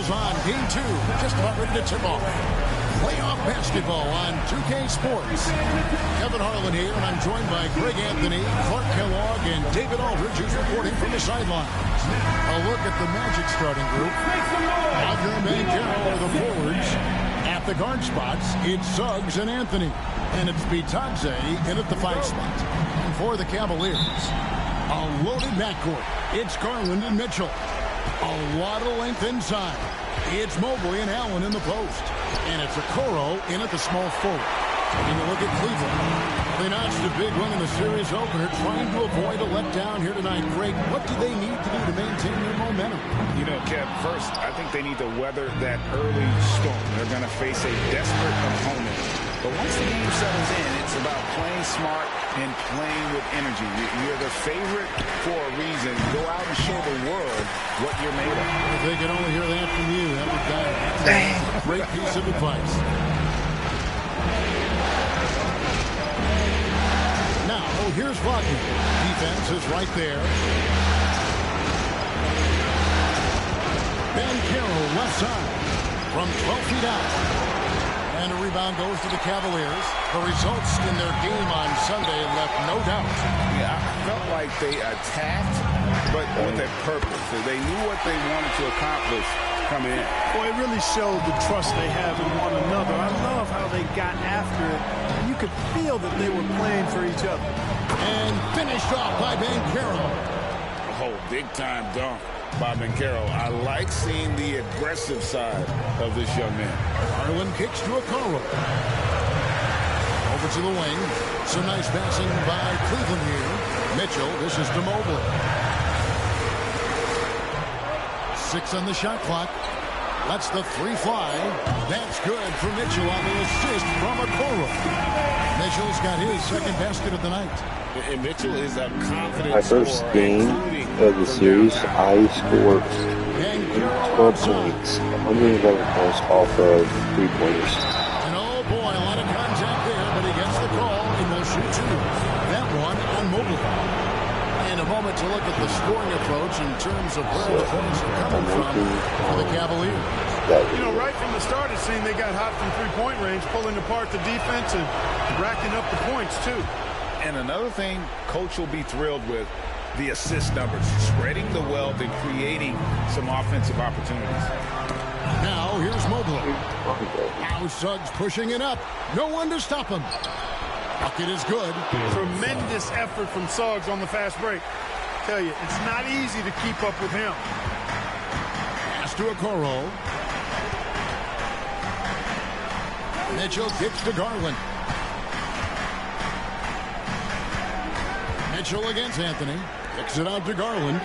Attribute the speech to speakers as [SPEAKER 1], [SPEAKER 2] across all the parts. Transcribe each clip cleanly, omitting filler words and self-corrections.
[SPEAKER 1] goes on. Game 2, just about ready to tip off. Playoff basketball on 2K Sports. Kevin Harlan here, and I'm joined by Greg Anthony, Clark Kellogg, and David Aldridge, who's reporting from the sidelines. A look at the Magic starting group. Alger and Banchero are the forwards. At the guard spots, it's Suggs and Anthony. And it's Bitadze in at the 5 spot. And for the Cavaliers, a loaded backcourt. It's Garland and Mitchell. A lot of length inside. It's Mobley and Allen in the post. And it's Okoro in at the small forward. Taking a look at Cleveland. They notched a big win in the series opener, trying to avoid a letdown here tonight. Greg, what do they need to do to maintain their momentum?
[SPEAKER 2] You know, Kev, first, I think they need to weather that early storm. They're going to face a desperate opponent. But once the game settles in, it's about playing smart and playing with energy. You're the favorite for a reason. Go out and show the world what you're made of.
[SPEAKER 1] If they could only hear that from you, that would be a great piece of advice. Now, here's Wagner. Defense is right there. Banchero left side from 12 feet out. And a rebound goes to the Cavaliers. The results in their game on Sunday left no doubt.
[SPEAKER 2] Yeah, I felt like they attacked, but with a purpose. They knew what they wanted to accomplish coming in.
[SPEAKER 3] Well, it really showed the trust they have in one another. I love how they got after it. And you could feel that they were playing for each other.
[SPEAKER 1] And finished off by Banchero.
[SPEAKER 2] Oh, big-time dunk by Banchero. I like seeing the aggressive side of this young man.
[SPEAKER 1] Garland kicks to Okoro. Over to the wing. Some nice passing by Cleveland here. Mitchell, this is to Mobley. 6 on the shot clock. Lets the 3 fly. That's good for Mitchell on the assist from Okoro. Mitchell's got his second basket of the night.
[SPEAKER 2] And Mitchell is a confident
[SPEAKER 4] My first game of the series, I scored 12 points, 111 points off of 3-pointers.
[SPEAKER 1] And oh boy, a lot of contact there, but he gets the call and will shoot 2. That one on Mobley. And a moment to look at the scoring approach in terms of where the points are coming from for the Cavaliers.
[SPEAKER 3] You know, right from the start, it seemed they got hot from three-point range, pulling apart the defense and racking up the points, too.
[SPEAKER 2] And another thing Coach will be thrilled with, the assist numbers, spreading the wealth and creating some offensive opportunities.
[SPEAKER 1] Now here's Mobley. Now Suggs pushing it up. No one to stop him. Bucket is good.
[SPEAKER 3] Tremendous effort from Suggs on the fast break. Tell you, it's not easy to keep up with him.
[SPEAKER 1] Pass to Okoro. Mitchell kicks to Garland. Mitchell against Anthony. Kicks it out to Garland.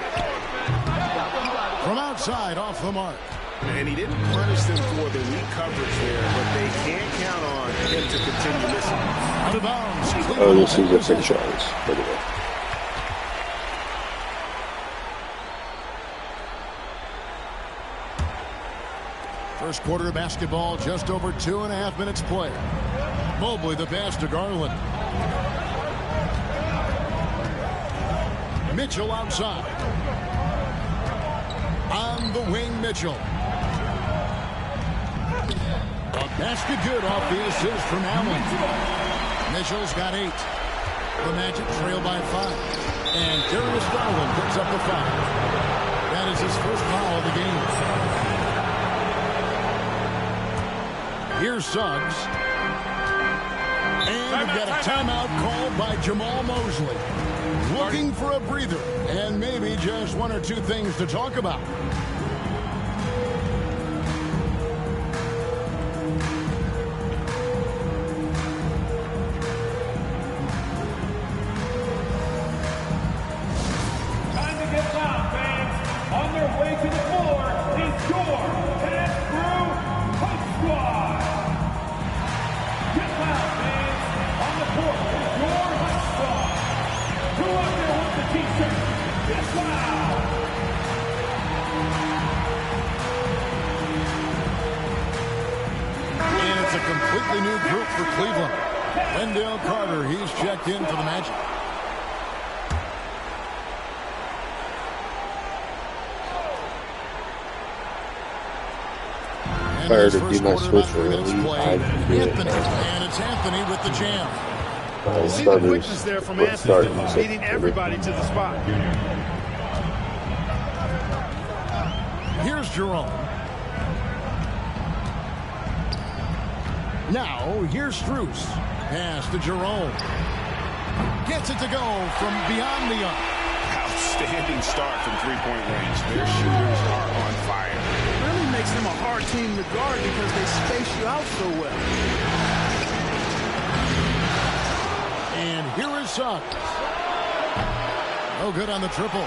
[SPEAKER 1] From outside, off the mark.
[SPEAKER 2] And he didn't punish them for the weak coverage there, but they can't count on him to continue missing.
[SPEAKER 1] Out of bounds.
[SPEAKER 4] Oh, this is a picture of this, by the way.
[SPEAKER 1] First quarter of basketball, just over 2.5 minutes played. Mobley the pass to Garland. Mitchell outside. On the wing, Mitchell. A basket good off the assist from Allen. Mitchell's got 8. The Magic trail by 5. And Darius Garland picks up the foul. That is his first foul of the game. Here's Suggs. And we've got a timeout called by Jamal Mosley. Looking for a breather and maybe just 1 or 2 things to talk about.
[SPEAKER 5] Time to get down, fans. On their way to the floor is your Pass Through Coach Squad. Get down, fans. On the court is your Coach Squad. Who out there with the T-shirt? Get loud.
[SPEAKER 1] And it's a completely new group for Cleveland. Wendell Carter, he's checked in for the Magic. And in his first quarter, about 3
[SPEAKER 4] early,
[SPEAKER 1] minutes play,
[SPEAKER 4] I can do it.
[SPEAKER 1] Anthony. And it's Anthony with the jam.
[SPEAKER 3] See the quickness there from Anthony, leading everybody to the spot.
[SPEAKER 1] Here's Jerome. Now, here's Strus. Pass to Jerome. Gets it to go from beyond the arc.
[SPEAKER 2] Outstanding start from three-point range. Their shooters are on fire.
[SPEAKER 3] It really makes them a hard team to guard because they space you out so well.
[SPEAKER 1] And here is Suggs. No good on the triple.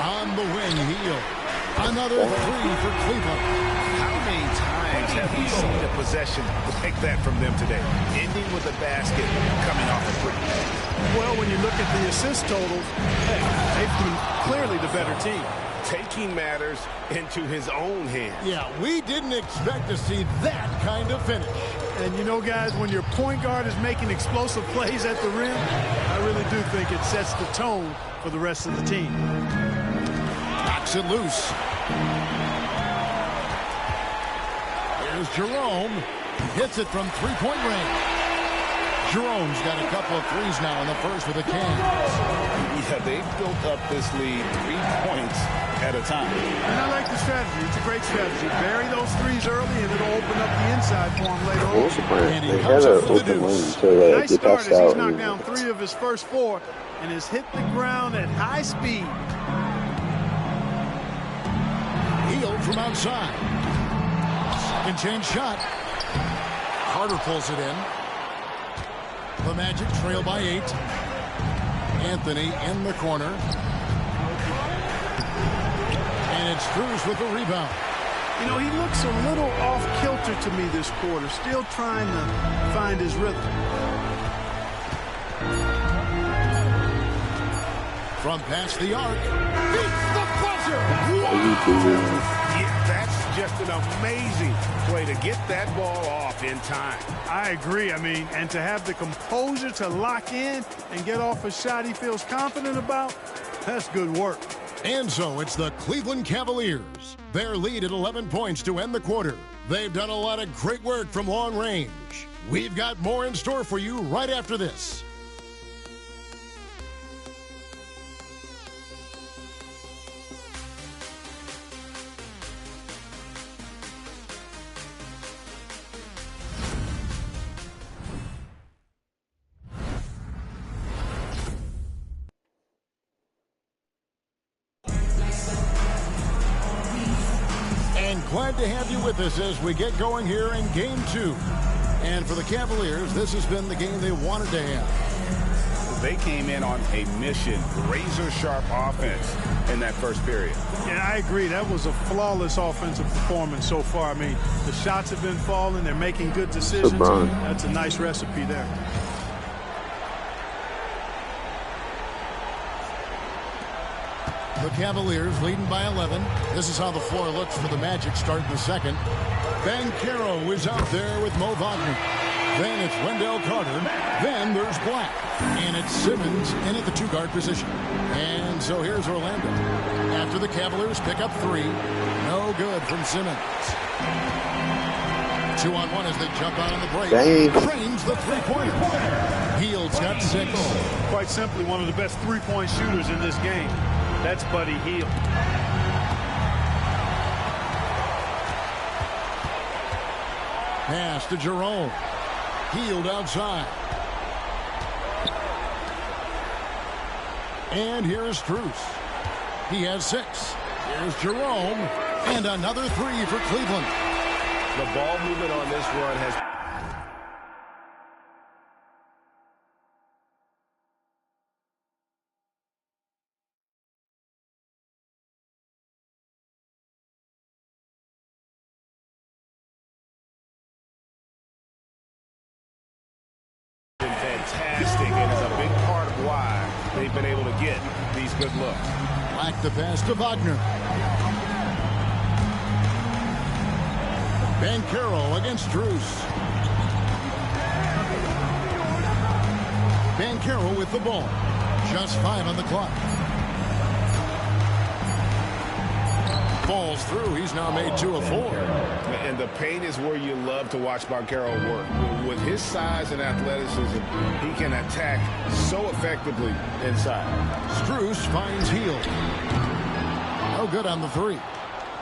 [SPEAKER 1] On the wing, Hield. Another three for Cleveland.
[SPEAKER 2] How many times have we seen a possession like that from them today? Ending with a basket, coming off a quick pass.
[SPEAKER 3] Well, when you look at the assist totals, hey, they've been clearly the better team.
[SPEAKER 2] Taking matters into his own hands.
[SPEAKER 1] Yeah, we didn't expect to see that kind of finish.
[SPEAKER 3] And you know, guys, when your point guard is making explosive plays at the rim, I really do think it sets the tone for the rest of the team.
[SPEAKER 1] Knocks it loose. Here's Jerome. Hits it from three-point range. Jerome's got a couple of threes now in the first with the Cavs.
[SPEAKER 2] Yeah, they've built up this lead 3 points at a time.
[SPEAKER 3] And I like the strategy. It's a great strategy. Bury those threes early, and it'll open up the inside for him later on.
[SPEAKER 4] What was the plan? They had an open lane until
[SPEAKER 3] Nice
[SPEAKER 4] they
[SPEAKER 3] start
[SPEAKER 4] passed
[SPEAKER 3] as he's
[SPEAKER 4] out.
[SPEAKER 3] knocked down 3 of his first 4 and has hit the ground at high speed.
[SPEAKER 1] Hield from outside. Second chance shot. Carter pulls it in. The Magic trail by 8. Anthony in the corner. And it's Strus with the rebound.
[SPEAKER 3] You know, he looks a little off-kilter to me this quarter, still trying to find his rhythm.
[SPEAKER 1] From past the arc. Beats the buzzer.
[SPEAKER 2] Yeah, that's just an amazing way to get that ball off in time.
[SPEAKER 3] I agree. I mean, and to have the composure to lock in and get off a shot he feels confident about, that's good work.
[SPEAKER 1] And so it's the Cleveland Cavaliers. Their lead at 11 points to end the quarter. They've done a lot of great work from long range. We've got more in store for you right after this. Glad to have you with us as we get going here in Game 2. And for the Cavaliers, this has been the game they wanted to have.
[SPEAKER 2] They came in on a mission, razor-sharp offense in that first period.
[SPEAKER 3] Yeah, I agree. That was a flawless offensive performance so far. I mean, the shots have been falling. They're making good decisions. That's a nice recipe there.
[SPEAKER 1] The Cavaliers leading by 11. This is how the floor looks for the Magic starting the second. Banchero is out there with Mo Wagner. Then it's Wendell Carter. Then there's Black. And it's Simmons in at the two-guard position. And so here's Orlando. After the Cavaliers pick up 3. No good from Simmons. 2-on-1 as they jump out on the break. Trains the three-pointer. Hield's got 6.
[SPEAKER 3] Quite simply, one of the best three-point shooters in this game. That's Buddy Hield.
[SPEAKER 1] Pass to Jerome. Hield outside. And here's Strus. He has 6. Here's Jerome. And another 3 for Cleveland.
[SPEAKER 2] The ball movement on this run has... fantastic, and is a big part of why they've been able to get these good looks.
[SPEAKER 1] Black the pass to Wagner. Banchero against Strus. Banchero with the ball. Just 5 on the clock. falls through. He's now made 2 of 4.
[SPEAKER 2] And the paint is where you love to watch Banchero work. With his size and athleticism, he can attack so effectively inside.
[SPEAKER 1] Strus finds Hield. No good on the 3.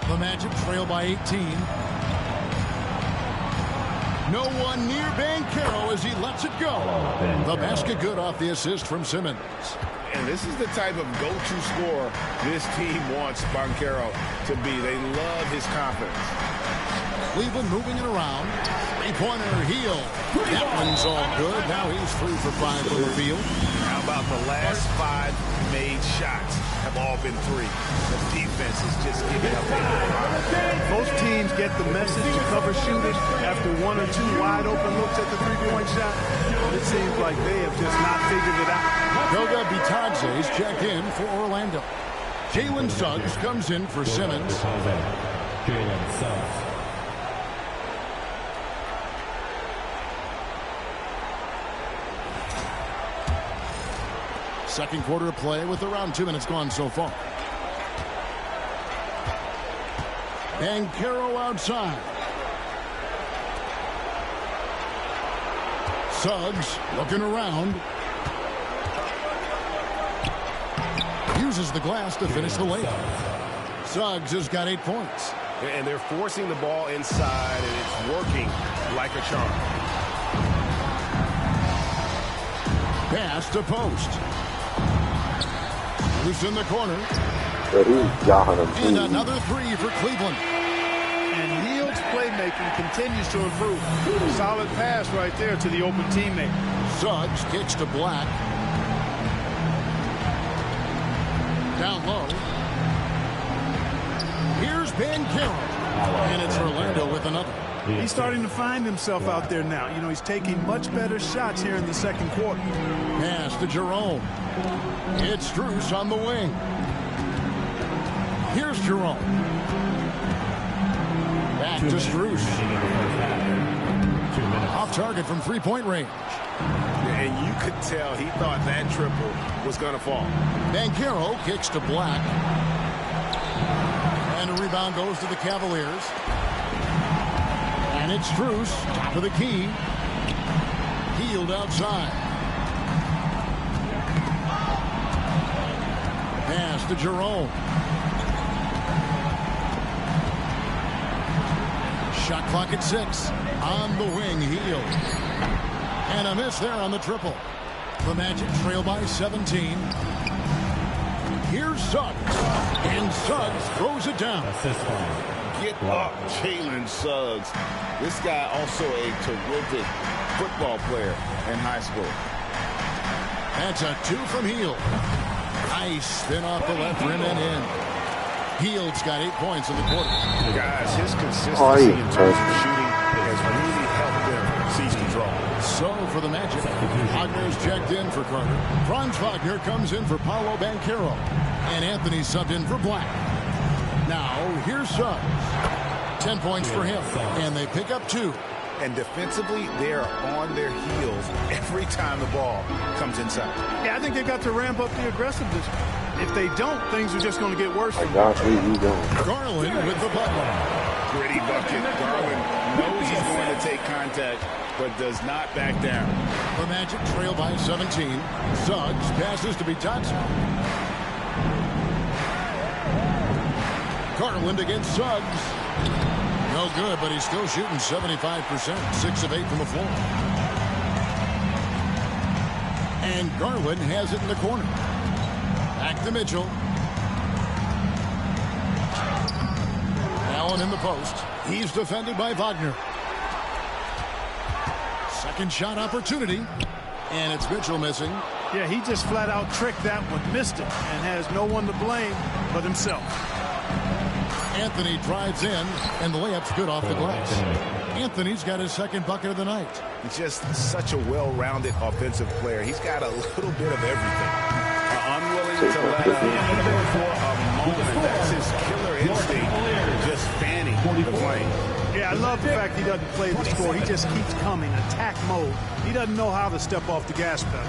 [SPEAKER 1] The Magic trail by 18. No one near Banchero as he lets it go. The basket good off the assist from Simmons.
[SPEAKER 2] And this is the type of go-to scorer this team wants Banchero to be. They love his confidence.
[SPEAKER 1] Cleveland moving it around. Three-pointer, Hield. That one's all good. Now he's 3 for 5 from the field.
[SPEAKER 2] How about the last 5 made shots have all been 3? The defense is just giving up.
[SPEAKER 3] Most teams get the message to cover shooters after 1 or 2 wide open looks at the three-point shot. It seems like they have just not figured it out.
[SPEAKER 1] Goga Bitadze's checked in for Orlando. Jalen Suggs comes in for Simmons.
[SPEAKER 5] Jalen Suggs.
[SPEAKER 1] Second quarter of play with around 2 minutes gone so far. Banchero outside. Suggs looking around. Uses the glass to finish the layup. Suggs has got 8 points.
[SPEAKER 2] And they're forcing the ball inside, and it's working like a charm.
[SPEAKER 1] Pass to post. Loose in the corner.
[SPEAKER 4] But he's got him.
[SPEAKER 1] And another 3 for Cleveland.
[SPEAKER 3] And Hield's playmaking continues to improve. Solid pass right there to the open teammate.
[SPEAKER 1] Suggs kicks to Black. Down low. Here's Banchero. And it's Orlando with another.
[SPEAKER 3] He's starting to find himself out there now. You know, he's taking much better shots here in the second quarter.
[SPEAKER 1] Pass to Jerome. It's Strus on the wing. Here's Jerome. Back to Strus. Off target from three-point range.
[SPEAKER 2] And you could tell he thought that triple was going to fall.
[SPEAKER 1] Banchero kicks to Black. And a rebound goes to the Cavaliers. And it's Strus, top of the key. Hield outside. Pass to Jerome. Shot clock at 6. On the wing, Hield. And a miss there on the triple. The Magic trail by 17. Here's Suggs. And Suggs throws it down.
[SPEAKER 2] Get up, Jalen Suggs. This guy also a terrific football player in high school.
[SPEAKER 1] That's a 2 from Hield. Nice spin off the left rim and in. Hield's got 8 points in the quarter.
[SPEAKER 2] Guys, his consistency in terms of shooting has really helped them seize control.
[SPEAKER 1] So for the Magic, Wagner's checked in for Carter. Franz Wagner comes in for Paolo Banchero. And Anthony subbed in for Black. Now, here's Suggs. 10 points for him. And they pick up 2.
[SPEAKER 2] And defensively, they are on their heels every time the ball comes inside.
[SPEAKER 3] Yeah, I think they've got to ramp up the aggressiveness. If they don't, things are just going to get worse.
[SPEAKER 4] I got you don't.
[SPEAKER 1] Garland with the bucket.
[SPEAKER 2] Gritty bucket. Garland knows he's going to take contact, but does not back down.
[SPEAKER 1] The Magic trail by 17. Suggs passes to Bitadze. Garland against Suggs. No good, but he's still shooting 75%. 6 of 8 from the floor. And Garland has it in the corner. Back to Mitchell. Allen in the post. He's defended by Wagner. Second shot opportunity. And it's Mitchell missing.
[SPEAKER 3] Yeah, he just flat out tricked that one, missed it, and has no one to blame but himself.
[SPEAKER 1] Anthony drives in, and the layup's good off the glass. Anthony's got his second bucket of the night.
[SPEAKER 2] He's just such a well-rounded offensive player. He's got a little bit of everything. Unwilling to let up for a moment. That's his killer instinct, just fanning the flame.
[SPEAKER 3] Yeah, I love the fact he doesn't play the score. He just keeps coming, attack mode. He doesn't know how to step off the gas pedal.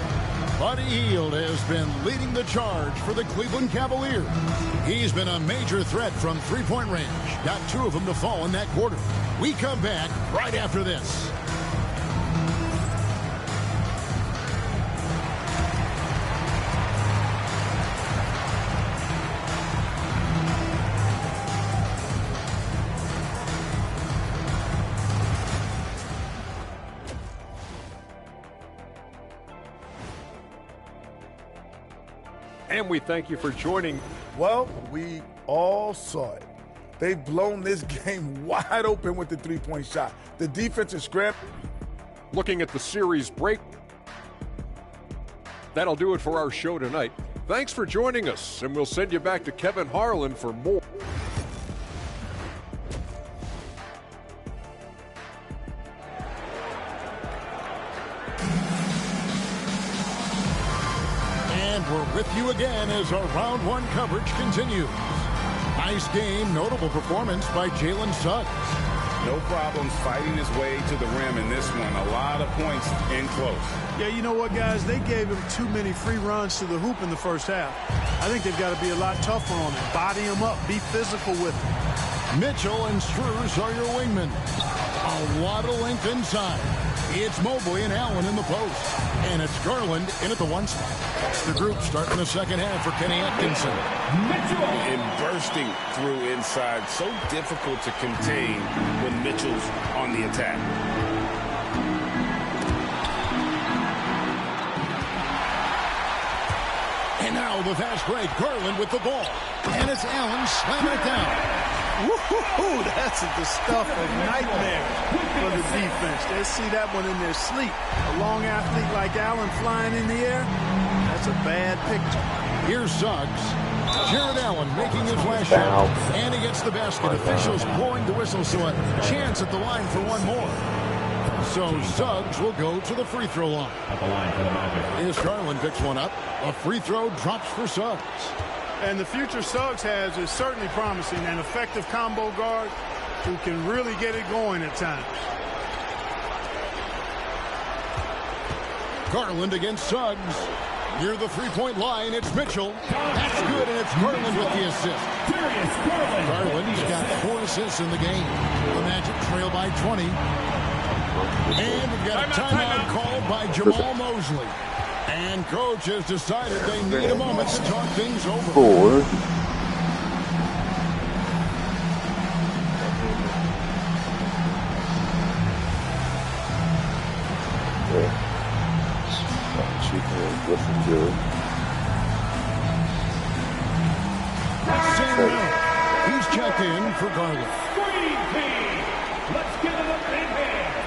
[SPEAKER 1] Buddy Hield has been leading the charge for the Cleveland Cavaliers. He's been a major threat from three-point range. Got 2 of them to fall in that quarter. We come back right after this.
[SPEAKER 6] And we thank you for joining.
[SPEAKER 7] Well, we all saw it. They've blown this game wide open with the three-point shot. The defense is scrambling.
[SPEAKER 6] Looking at the series break. That'll do it for our show tonight. Thanks for joining us, and we'll send you back to Kevin Harlan for more.
[SPEAKER 1] And we're with you again as our round 1 coverage continues. Nice game, notable performance by Jalen Suggs.
[SPEAKER 2] No problems fighting his way to the rim in this one. A lot of points in close.
[SPEAKER 3] Yeah, you know what, guys? They gave him too many free runs to the hoop in the first half. I think they've got to be a lot tougher on him. Body him up. Be physical with him.
[SPEAKER 1] Mitchell and Strus are your wingmen. A lot of length inside. It's Mobley and Allen in the post. And it's Garland in at the 1 spot. The group starting the second half for Kenny Atkinson.
[SPEAKER 2] Mitchell and bursting through inside. So difficult to contain when Mitchell's on the attack.
[SPEAKER 1] And now the fast break. Garland with the ball. And it's Allen slamming it down.
[SPEAKER 3] Woo-hoo-hoo, that's the stuff of nightmare for the defense. They see that one in their sleep. A long athlete like Allen flying in the air, that's a bad picture.
[SPEAKER 1] Here's Suggs. Jared Allen making his last shot. And he gets the basket. Officials blowing the whistle, so a chance at the line for one more. So Suggs will go to the free throw line.
[SPEAKER 5] At the line for the Magic.
[SPEAKER 1] As Garland picks one up, a free throw drops for Suggs.
[SPEAKER 3] And the future Suggs has is certainly promising. An effective combo guard who can really get it going at times.
[SPEAKER 1] Garland against Suggs. Near the three-point line, it's Mitchell. That's good, and it's Garland with the assist. Garland's got 4 assists in the game. The Magic trail by 20. And we've got a timeout called by Jamal Mosley. And coach has decided they need a moment to talk things over.
[SPEAKER 4] 4. Looking good.
[SPEAKER 1] Sam Miller. He's checked in for Garland.
[SPEAKER 5] Green team, let's give them a big hand.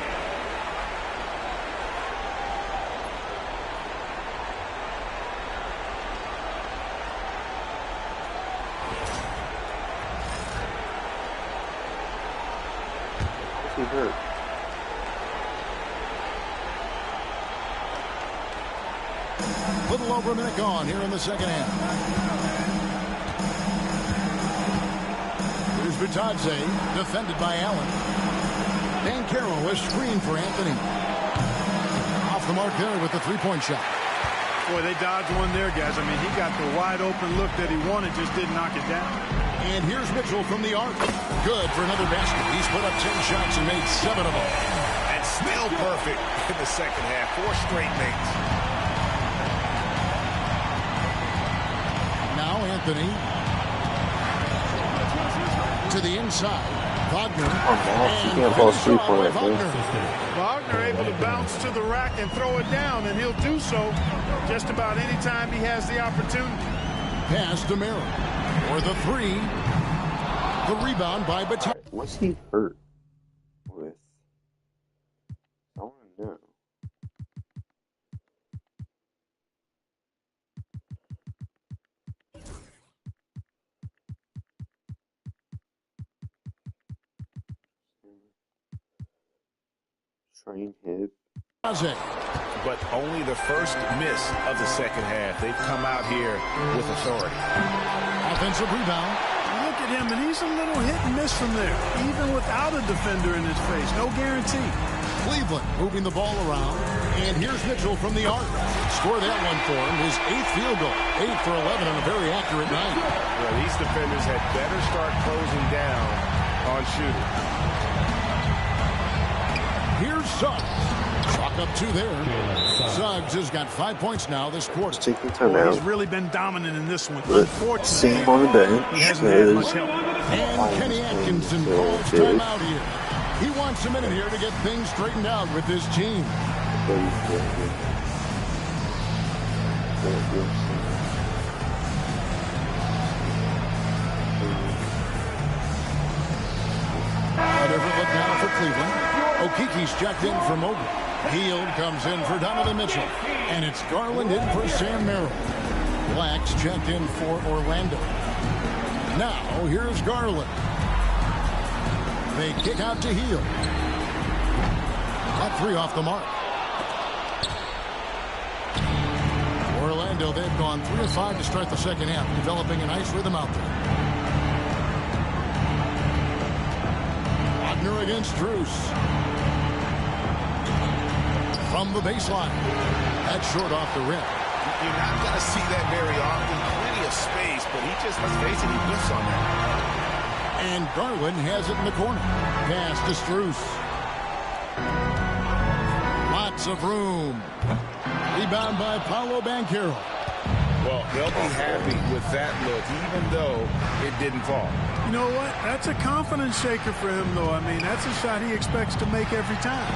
[SPEAKER 4] He hurt.
[SPEAKER 1] Little over a minute gone here in the second half. Here's Bitadze, defended by Allen. Dan Carroll is screened for Anthony. Off the mark there with the three-point shot.
[SPEAKER 3] Boy, they dodged one there, guys. I mean, he got the wide open look that he wanted, just didn't knock it down.
[SPEAKER 1] And here's Mitchell from the arc. Good for another basket. He's put up 10 shots and made 7 of them.
[SPEAKER 2] And still perfect in the second half. 4 straight makes.
[SPEAKER 1] Now Anthony to the inside. Wagner.
[SPEAKER 4] You can't fall asleep on it, man.
[SPEAKER 3] Wagner able to bounce to the rack and throw it down, and he'll do so just about any time he has the opportunity.
[SPEAKER 1] Pass to Merrill. For the 3. The rebound by Baton.
[SPEAKER 4] What's he hurt with? I want to know. Train hip.
[SPEAKER 2] But only the first miss of the second half. They've come out here with authority.
[SPEAKER 1] Offensive rebound.
[SPEAKER 3] Look at him, and he's a little hit and miss from there, even without a defender in his face. No guarantee.
[SPEAKER 1] Cleveland moving the ball around. And here's Mitchell from the arc. Score that one for him. His 8th field goal. 8 for 11 on a very accurate night.
[SPEAKER 2] Well, these defenders had better start closing down on shooting.
[SPEAKER 1] Here's Suggs. Chalk up 2 there. Suggs has got 5 points now this quarter.
[SPEAKER 4] Taking time out.
[SPEAKER 3] He's really been dominant in this one.
[SPEAKER 4] But
[SPEAKER 3] Unfortunately,
[SPEAKER 4] same on the bench.
[SPEAKER 3] he hasn't had much help.
[SPEAKER 1] And Kenny Atkinson calls timeout here. He wants a minute here to get things straightened out with his team. A different look now for Cleveland. Okiki's checked in for Mobley. Hield comes in for Donovan Mitchell. And it's Garland in for Sam Merrill. Black's checked in for Orlando. Now, here's Garland. They kick out to Hield. Got 3 off the mark. Orlando, they've gone 3 of 5 to start the second half, developing a nice rhythm out there. Wagner against Strus. From the baseline. That's short off the rim.
[SPEAKER 2] You're not going to see that very often. Plenty of space, but he just, let's face it, he whiffs on that.
[SPEAKER 1] And Garland has it in the corner. Pass to Strus. Lots of room. Rebound by Paolo Banchero.
[SPEAKER 2] Well, they'll be happy with that look, even though it didn't fall.
[SPEAKER 3] You know what? That's a confidence shaker for him, though. I mean, that's a shot he expects to make every time.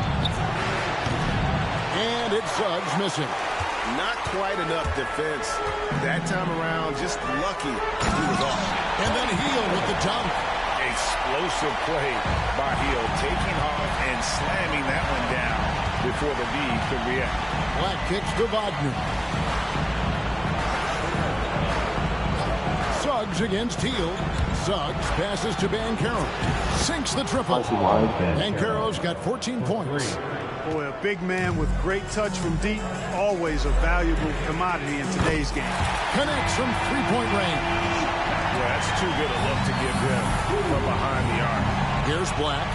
[SPEAKER 1] And it's Suggs missing.
[SPEAKER 2] Not quite enough defense. That time around, just lucky he was off.
[SPEAKER 1] And then Hield with the dunk.
[SPEAKER 2] Explosive play by Hield, taking off and slamming that one down before the D could react.
[SPEAKER 1] Black kicks to Wagner. Suggs against Hield. Suggs passes to Banchero. Sinks the triple. Banchero's got 14 points.
[SPEAKER 3] Boy, a big man with great touch from deep, always a valuable commodity in today's game.
[SPEAKER 1] Connects from 3-point range.
[SPEAKER 2] Well, that's too good a look to give them from behind the arc.
[SPEAKER 1] Here's Black.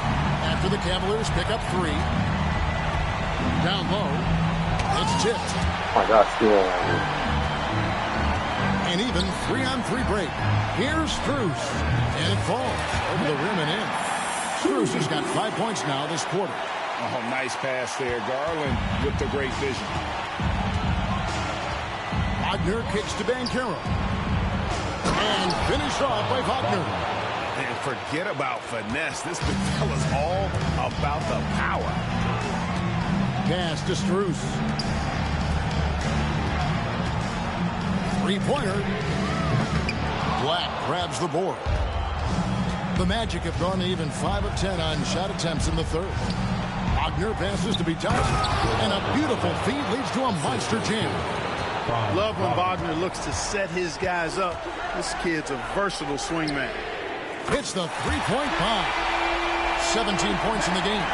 [SPEAKER 1] After the Cavaliers pick up 3. Down low. It's tipped.
[SPEAKER 4] Oh my gosh, yeah.
[SPEAKER 1] An even 3-on-3 break. Here's Strus. And it falls over the rim and in. Strus has got 5 points now this quarter.
[SPEAKER 2] Oh, nice pass there. Garland with the great vision.
[SPEAKER 1] Wagner kicks to Banchero. And finished off by Wagner.
[SPEAKER 2] And forget about finesse. This big fella's all about the power.
[SPEAKER 1] Pass to Strus. 3-pointer. Black grabs the board. The Magic have gone even 5 of 10 on shot attempts in the third. Wagner passes to Bitadze. And a beautiful feed leads to a monster jam.
[SPEAKER 3] Love when Wagner looks to set his guys up. This kid's a versatile swingman.
[SPEAKER 1] It's the 3-point bomb. 17 points in the game.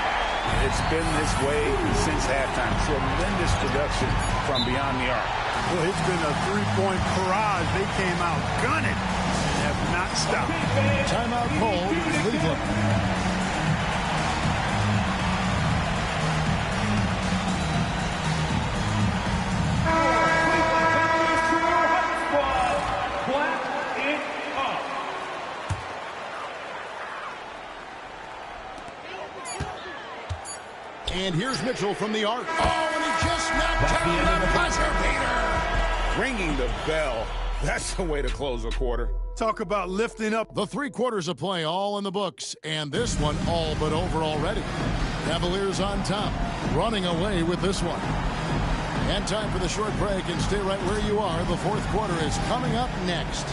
[SPEAKER 2] It's been this way since halftime. Tremendous production from beyond the arc.
[SPEAKER 3] Well, it's been a 3-point barrage. They came out gunning and have not stopped.
[SPEAKER 1] Timeout called Cleveland. And here's Mitchell from the arc. Oh, and he just knocked down the buzzer beater.
[SPEAKER 2] Ringing the bell. That's the way to close a quarter.
[SPEAKER 3] Talk about lifting up.
[SPEAKER 1] The 3 quarters of play all in the books, and this one all but over already. Cavaliers on top, running away with this one. And time for the short break, and stay right where you are. The 4th quarter is coming up next.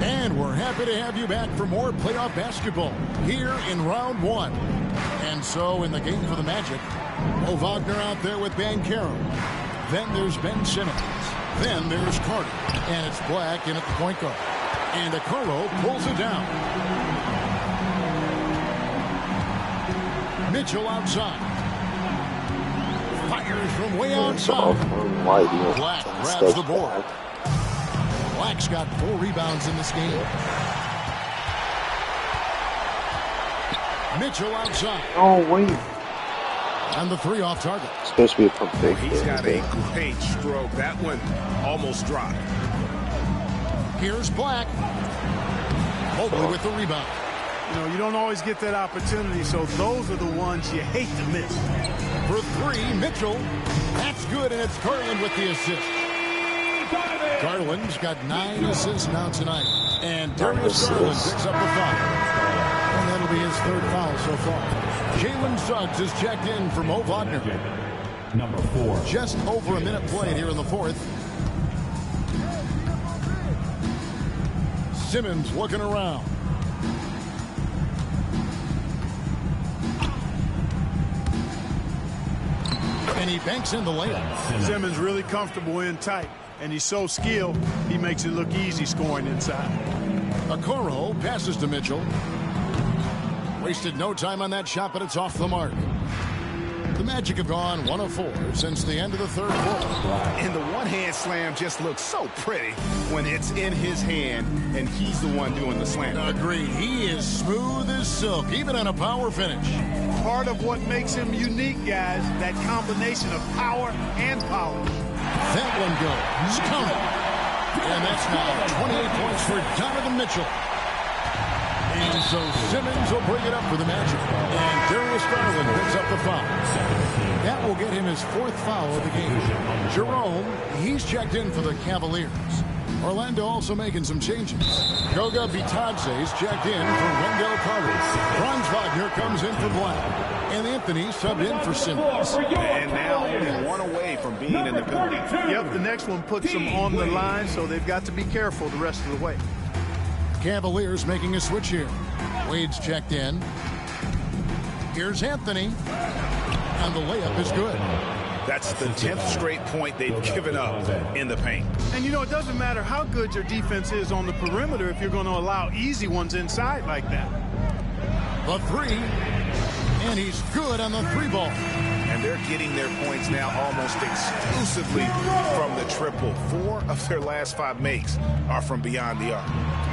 [SPEAKER 1] And we're happy to have you back for more playoff basketball here in round 1. And so in the game for the Magic, Mo Wagner out there with Banchero. Then there's Ben Simmons. Then there's Carter. And it's Black in at the point guard. And Okoro pulls it down. Mitchell outside. Fires from way outside. Black grabs the board. Black's got 4 rebounds in this game. Mitchell outside.
[SPEAKER 4] Oh, wait.
[SPEAKER 1] And the 3 off target.
[SPEAKER 4] It's supposed to be a pump fake.
[SPEAKER 2] He's got a great stroke. That one almost dropped.
[SPEAKER 1] Here's Black. Mobley with the rebound.
[SPEAKER 3] You know, you don't always get that opportunity, so those are the ones you hate to miss.
[SPEAKER 1] For 3, Mitchell. That's good, and it's Garland with the assist. Garland's got 9 assists now tonight. And Darius Garland picks up the foul. And that'll be his 3rd foul so far. Jalen Suggs is checked in for Mo Wagner.
[SPEAKER 5] Number 4.
[SPEAKER 1] Just over a minute played here in the 4th. Simmons looking around. And he banks in the layup.
[SPEAKER 3] Simmons really comfortable in tight, and he's so skilled, he makes it look easy scoring inside.
[SPEAKER 1] Okoro passes to Mitchell. Wasted no time on that shot, but it's off the mark. The Magic have gone 1 of 4 since the end of the 3rd quarter.
[SPEAKER 2] And the one-hand slam just looks so pretty when it's in his hand and he's the one doing the slam.
[SPEAKER 1] Agreed. He is smooth as silk, even on a power finish.
[SPEAKER 3] Part of what makes him unique, guys, that combination of power and polish.
[SPEAKER 1] That one goes. Counted. And that's now 28 points for Donovan Mitchell. And so Simmons will bring it up for the Magic. And Darius Garland picks up the foul. That will get him his 4th foul of the game. Jerome, he's checked in for the Cavaliers. Orlando also making some changes. Goga Bitadze is checked in for Wendell Carter. Franz Wagner comes in for Black. And Anthony subbed in for Simmons.
[SPEAKER 2] And now only 1 away from being in the penalty.
[SPEAKER 3] Yep, the next one puts them on the line, so they've got to be careful the rest of the way.
[SPEAKER 1] Cavaliers making a switch here. Wade's checked in. Here's Anthony. And the layup is good.
[SPEAKER 2] That's the 10th straight point they've given up in the paint.
[SPEAKER 3] And, you know, it doesn't matter how good your defense is on the perimeter if you're going to allow easy ones inside like that.
[SPEAKER 1] The 3. And he's good on the 3 ball.
[SPEAKER 2] And they're getting their points now almost exclusively from the triple. 4 of their last 5 makes are from beyond the arc.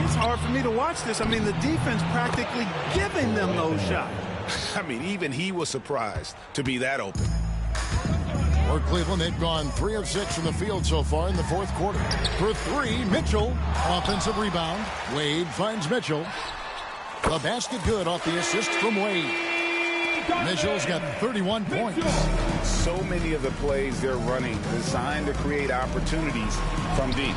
[SPEAKER 3] It's hard for me to watch this. I mean, the defense practically giving them those shots.
[SPEAKER 2] I mean, even he was surprised to be that open.
[SPEAKER 1] For Cleveland, they've gone 3 of 6 from the field so far in the 4th quarter. For 3, Mitchell, offensive rebound. Wade finds Mitchell. The basket good off the assist from Wade. Mitchell's got 31 points.
[SPEAKER 2] So many of the plays they're running designed to create opportunities from deep.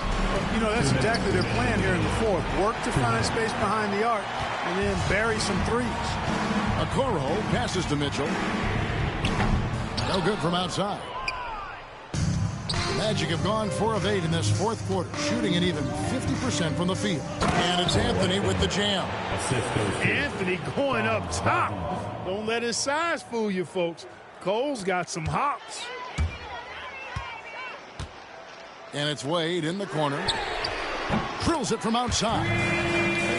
[SPEAKER 3] You know, that's exactly their plan here in the 4th. Work to find space behind the arc and then bury some threes.
[SPEAKER 1] Okoro passes to Mitchell. No good from outside. Magic have gone 4 of 8 in this 4th quarter, shooting an even 50% from the field. And it's Anthony with the jam.
[SPEAKER 3] Anthony going up top. Don't let his size fool you, folks. Cole's got some hops.
[SPEAKER 1] And it's Wade in the corner. Drills it from outside.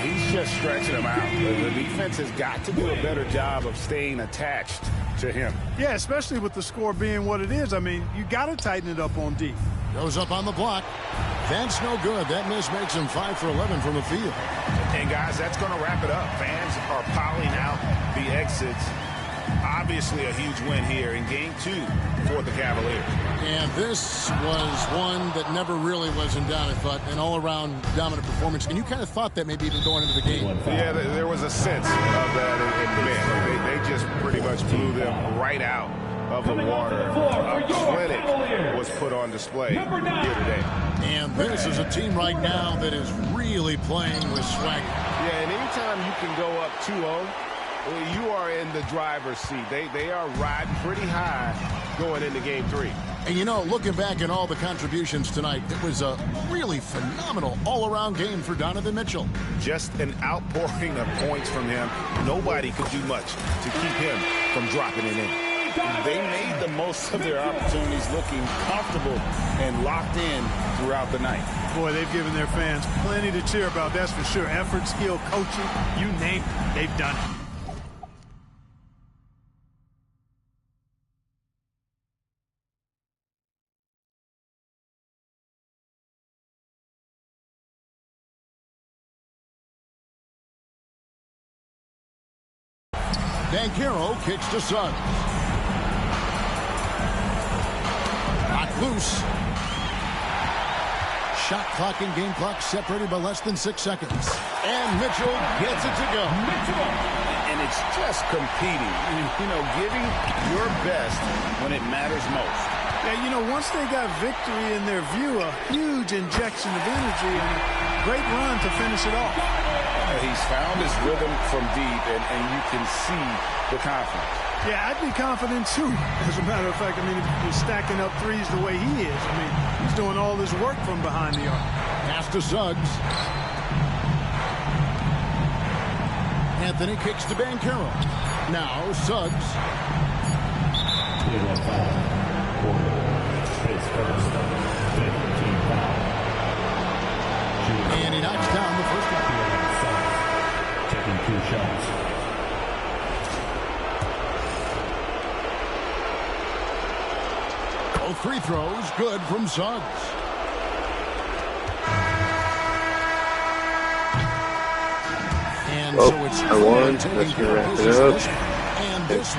[SPEAKER 2] He's just stretching him out. The defense has got to do a better job of staying attached to him.
[SPEAKER 3] Yeah, especially with the score being what it is. I mean, you got to tighten it up on D.
[SPEAKER 1] Goes up on the block. That's no good. That miss makes him 5 for 11 from the field.
[SPEAKER 2] And, guys, that's going to wrap it up. Fans are piling out the exits. Obviously a huge win here in Game 2 for the Cavaliers.
[SPEAKER 1] And this was one that never really was in doubt, I thought, an all-around dominant performance. And you kind of thought that maybe even going into the game.
[SPEAKER 2] Yeah, there was a sense of that in men. They just pretty much blew them right out of the water. A clinic was put on display here today.
[SPEAKER 1] And this is a team right now that is really playing with swagger.
[SPEAKER 2] Yeah, and anytime you can go up 2-0, you are in the driver's seat. They are riding pretty high going into Game 3.
[SPEAKER 1] And, you know, looking back at all the contributions tonight, it was a really phenomenal all-around game for Donovan Mitchell.
[SPEAKER 2] Just an outpouring of points from him. Nobody could do much to keep him from dropping it in. They made the most of their opportunities, looking comfortable and locked in throughout the night.
[SPEAKER 3] Boy, they've given their fans plenty to cheer about, that's for sure. Effort, skill, coaching, you name it, they've done it.
[SPEAKER 1] Banchero kicks to Suggs. Knocked loose. Shot clock and game clock separated by less than 6 seconds. And Mitchell gets it to go.
[SPEAKER 2] And it's just competing, you know, giving your best when it matters most.
[SPEAKER 3] Yeah, you know, once they got victory in their view, a huge injection of energy and a great run to finish it off.
[SPEAKER 2] He's found his rhythm from deep, and you can see the confidence.
[SPEAKER 3] Yeah, I'd be confident too, as a matter of fact. I mean, if he's stacking up threes the way he is, I mean, he's doing all this work from behind the arc.
[SPEAKER 1] Pass to Suggs. Anthony kicks to Banchero. Now Suggs. And he knocks down the first one.
[SPEAKER 5] Taking 2 shots.
[SPEAKER 1] Both free throws good from Suggs. And so it's
[SPEAKER 4] I won. That's gonna wrap it up.
[SPEAKER 1] And this